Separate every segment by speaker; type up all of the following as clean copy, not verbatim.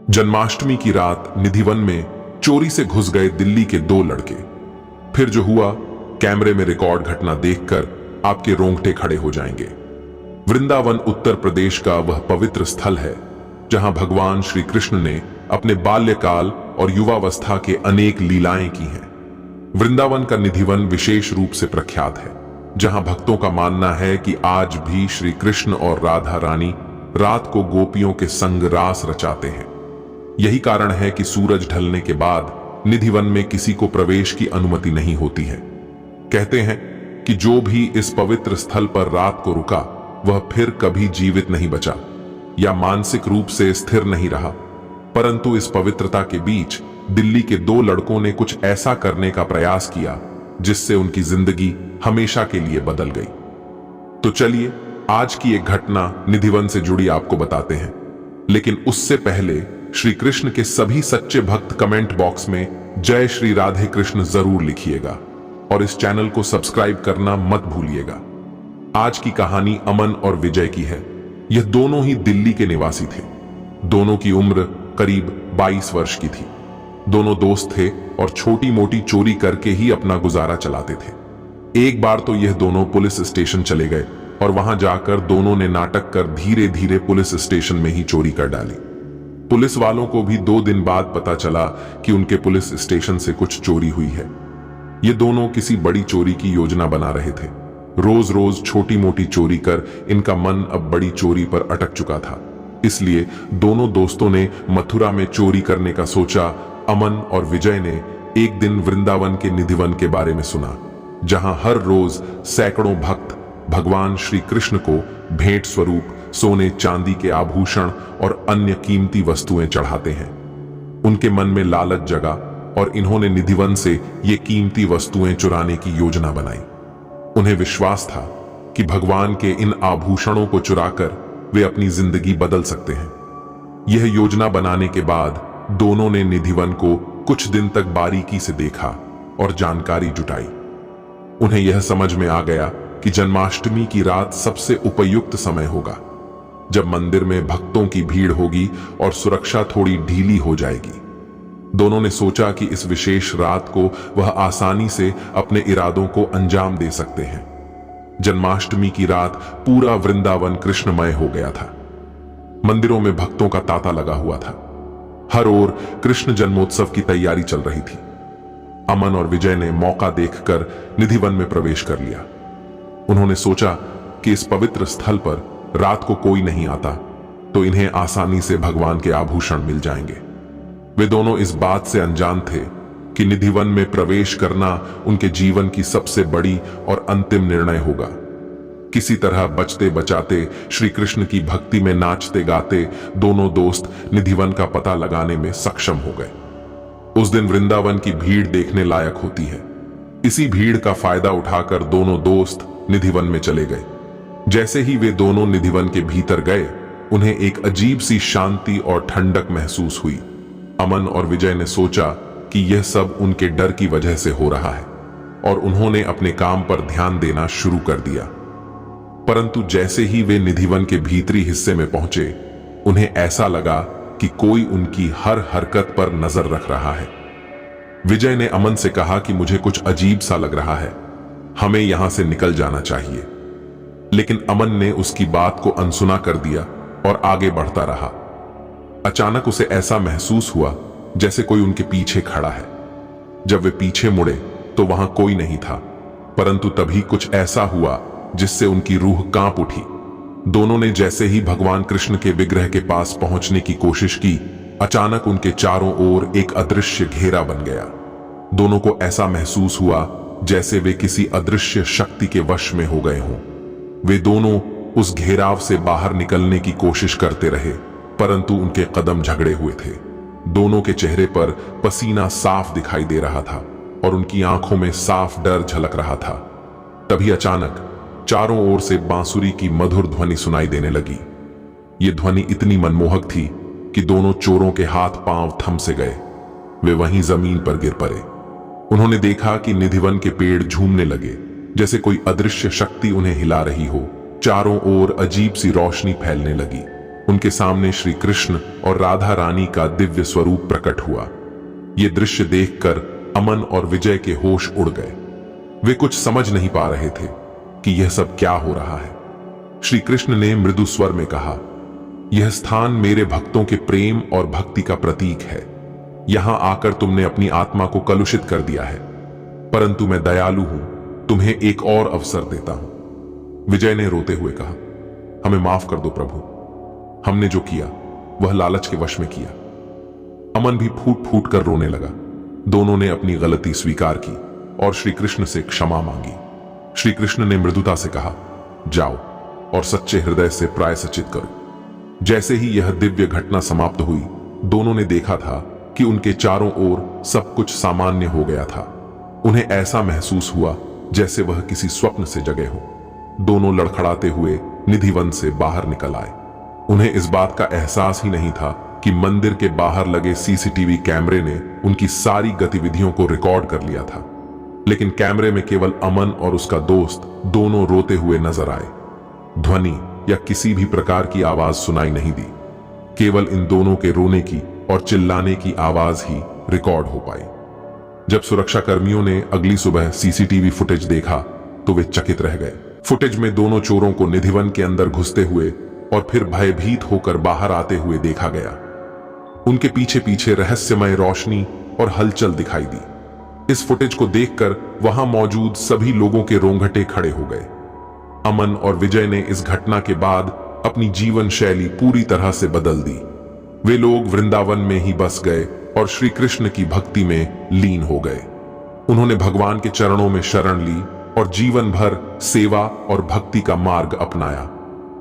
Speaker 1: जन्माष्टमी की रात निधिवन में चोरी से घुस गए दिल्ली के दो लड़के। फिर जो हुआ, कैमरे में रिकॉर्ड घटना देखकर आपके रोंगटे खड़े हो जाएंगे। वृंदावन उत्तर प्रदेश का वह पवित्र स्थल है जहां भगवान श्री कृष्ण ने अपने बाल्यकाल और युवावस्था के अनेक लीलाएं की हैं। वृंदावन का निधिवन विशेष रूप से प्रख्यात है, जहां भक्तों का मानना है कि आज भी श्री कृष्ण और राधा रानी रात को गोपियों के संग रास रचाते हैं। यही कारण है कि सूरज ढलने के बाद निधिवन में किसी को प्रवेश की अनुमति नहीं होती है। कहते हैं कि जो भी इस पवित्र स्थल पर रात को रुका वह फिर कभी जीवित नहीं बचा या मानसिक रूप से स्थिर नहीं रहा। परंतु इस पवित्रता के बीच दिल्ली के दो लड़कों ने कुछ ऐसा करने का प्रयास किया जिससे उनकी जिंदगी हमेशा के लिए बदल गई। तो चलिए आज की एक घटना निधिवन से जुड़ी आपको बताते हैं। लेकिन उससे पहले श्री कृष्ण के सभी सच्चे भक्त कमेंट बॉक्स में जय श्री राधे कृष्ण जरूर लिखिएगा और इस चैनल को सब्सक्राइब करना मत भूलिएगा। आज की कहानी अमन और विजय की है। यह दोनों ही दिल्ली के निवासी थे। दोनों की उम्र करीब 22 वर्ष की थी। दोनों दोस्त थे और छोटी मोटी चोरी करके ही अपना गुजारा चलाते थे। एक बार तो यह दोनों पुलिस स्टेशन चले गए और वहां जाकर दोनों ने नाटक कर धीरे धीरे पुलिस स्टेशन में ही चोरी कर डाली। पुलिस वालों को भी 2 दिन बाद पता चला कि उनके पुलिस स्टेशन से कुछ चोरी हुई है। ये दोनों किसी बड़ी चोरी की योजना बना रहे थे। रोज रोज छोटी मोटी चोरी कर इनका मन अब बड़ी चोरी पर अटक चुका था। इसलिए दोनों दोस्तों ने मथुरा में चोरी करने का सोचा। अमन और विजय ने एक दिन वृंदावन के निधिवन के बारे में सुना, जहां हर रोज सैकड़ों भक्त भगवान श्री कृष्ण को भेंट स्वरूप सोने चांदी के आभूषण और अन्य कीमती वस्तुएं चढ़ाते हैं। उनके मन में लालच जगा और इन्होंने निधिवन से ये कीमती वस्तुएं चुराने की योजना बनाई। उन्हें विश्वास था कि भगवान के इन आभूषणों को चुराकर वे अपनी जिंदगी बदल सकते हैं। यह योजना बनाने के बाद दोनों ने निधिवन को कुछ दिन तक बारीकी से देखा और जानकारी जुटाई। उन्हें यह समझ में आ गया कि जन्माष्टमी की रात सबसे उपयुक्त समय होगा, जब मंदिर में भक्तों की भीड़ होगी और सुरक्षा थोड़ी ढीली हो जाएगी। दोनों ने सोचा कि इस विशेष रात को वह आसानी से अपने इरादों को अंजाम दे सकते हैं। जन्माष्टमी की रात पूरा वृंदावन कृष्णमय हो गया था। मंदिरों में भक्तों का तांता लगा हुआ था। हर ओर कृष्ण जन्मोत्सव की तैयारी चल रही थी। अमन और विजय ने मौका देखकर निधिवन में प्रवेश कर लिया। उन्होंने सोचा कि इस पवित्र स्थल पर रात को कोई नहीं आता तो इन्हें आसानी से भगवान के आभूषण मिल जाएंगे। वे दोनों इस बात से अनजान थे कि निधिवन में प्रवेश करना उनके जीवन की सबसे बड़ी और अंतिम निर्णय होगा। किसी तरह बचते बचाते श्री कृष्ण की भक्ति में नाचते गाते दोनों दोस्त निधिवन का पता लगाने में सक्षम हो गए। उस दिन वृंदावन की भीड़ देखने लायक होती है। इसी भीड़ का फायदा उठाकर दोनों दोस्त निधिवन में चले गए। जैसे ही वे दोनों निधिवन के भीतर गए, उन्हें एक अजीब सी शांति और ठंडक महसूस हुई। अमन और विजय ने सोचा कि यह सब उनके डर की वजह से हो रहा है और उन्होंने अपने काम पर ध्यान देना शुरू कर दिया। परंतु जैसे ही वे निधिवन के भीतरी हिस्से में पहुंचे, उन्हें ऐसा लगा कि कोई उनकी हर हरकत पर नजर रख रहा है। विजय ने अमन से कहा कि मुझे कुछ अजीब सा लग रहा है, हमें यहां से निकल जाना चाहिए। लेकिन अमन ने उसकी बात को अनसुना कर दिया और आगे बढ़ता रहा। अचानक उसे ऐसा महसूस हुआ जैसे कोई उनके पीछे खड़ा है। जब वे पीछे मुड़े तो वहां कोई नहीं था, परंतु तभी कुछ ऐसा हुआ जिससे उनकी रूह कांप उठी। दोनों ने जैसे ही भगवान कृष्ण के विग्रह के पास पहुंचने की कोशिश की, अचानक उनके चारों ओर एक अदृश्य घेरा बन गया। दोनों को ऐसा महसूस हुआ जैसे वे किसी अदृश्य शक्ति के वश में हो गए हों। वे दोनों उस घेराव से बाहर निकलने की कोशिश करते रहे, परंतु उनके कदम झगड़े हुए थे। दोनों के चेहरे पर पसीना साफ दिखाई दे रहा था और उनकी आंखों में साफ डर झलक रहा था। तभी अचानक चारों ओर से बांसुरी की मधुर ध्वनि सुनाई देने लगी। ये ध्वनि इतनी मनमोहक थी कि दोनों चोरों के हाथ पांव थम से गए। वे वहीं जमीन पर गिर पड़े। उन्होंने देखा कि निधिवन के पेड़ झूमने लगे, जैसे कोई अदृश्य शक्ति उन्हें हिला रही हो। चारों ओर अजीब सी रोशनी फैलने लगी उनके सामने श्री कृष्ण और राधा रानी का दिव्य स्वरूप प्रकट हुआ। ये दृश्य देखकर अमन और विजय के होश उड़ गए। वे कुछ समझ नहीं पा रहे थे कि यह सब क्या हो रहा है। श्री कृष्ण ने मृदु स्वर में कहा, यह स्थान मेरे भक्तों के प्रेम और भक्ति का प्रतीक है। यहां आकर तुमने अपनी आत्मा को कलुषित कर दिया है, परंतु मैं दयालु हूं, तुम्हें एक और अवसर देता हूं। विजय ने रोते हुए कहा, हमें माफ कर दो प्रभु, हमने जो किया वह लालच के वश में किया। अमन भी फूट फूट कर रोने लगा। दोनों ने अपनी गलती स्वीकार की और श्री कृष्ण से क्षमा मांगी। श्री कृष्ण ने मृदुता से कहा, जाओ और सच्चे हृदय से प्रायश्चित करो। जैसे ही यह दिव्य घटना समाप्त हुई, दोनों ने देखा था कि उनके चारों ओर सब कुछ सामान्य हो गया था। उन्हें ऐसा महसूस हुआ जैसे वह किसी स्वप्न से जगे हों। दोनों लड़खड़ाते हुए निधिवन से बाहर निकल आए। उन्हें इस बात का एहसास ही नहीं था कि मंदिर के बाहर लगे सीसीटीवी कैमरे ने उनकी सारी गतिविधियों को रिकॉर्ड कर लिया था। लेकिन कैमरे में केवल अमन और उसका दोस्त दोनों रोते हुए नजर आए। ध्वनि या किसी भी प्रकार की आवाज सुनाई नहीं दी। केवल इन दोनों के रोने की और चिल्लाने की आवाज ही रिकॉर्ड हो पाई। जब सुरक्षा कर्मियों ने अगली सुबह सीसीटीवी फुटेज देखा तो वे चकित रह गए। फुटेज में दोनों चोरों को निधिवन के अंदर घुसते हुए और फिर भयभीत होकर बाहर आते हुए देखा गया। उनके पीछे पीछे रहस्यमय रोशनी और हलचल दिखाई दी। इस फुटेज को देखकर वहां मौजूद सभी लोगों के रोंगटे खड़े हो गए। अमन और विजय ने इस घटना के बाद अपनी जीवन शैली पूरी तरह से बदल दी। वे लोग वृंदावन में ही बस गए और श्री कृष्ण की भक्ति में लीन हो गए। उन्होंने भगवान के चरणों में शरण ली और जीवन भर सेवा और भक्ति का मार्ग अपनाया।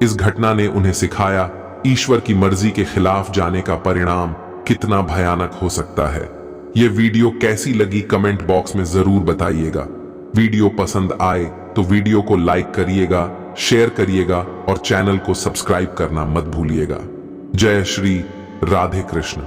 Speaker 1: इस घटना ने उन्हें सिखाया, ईश्वर की मर्जी के खिलाफ जाने का परिणाम कितना भयानक हो सकता है। यह वीडियो कैसी लगी कमेंट बॉक्स में जरूर बताइएगा। वीडियो पसंद आए तो वीडियो को लाइक करिएगा, शेयर करिएगा और चैनल को सब्सक्राइब करना मत भूलिएगा। जय श्री राधे कृष्ण।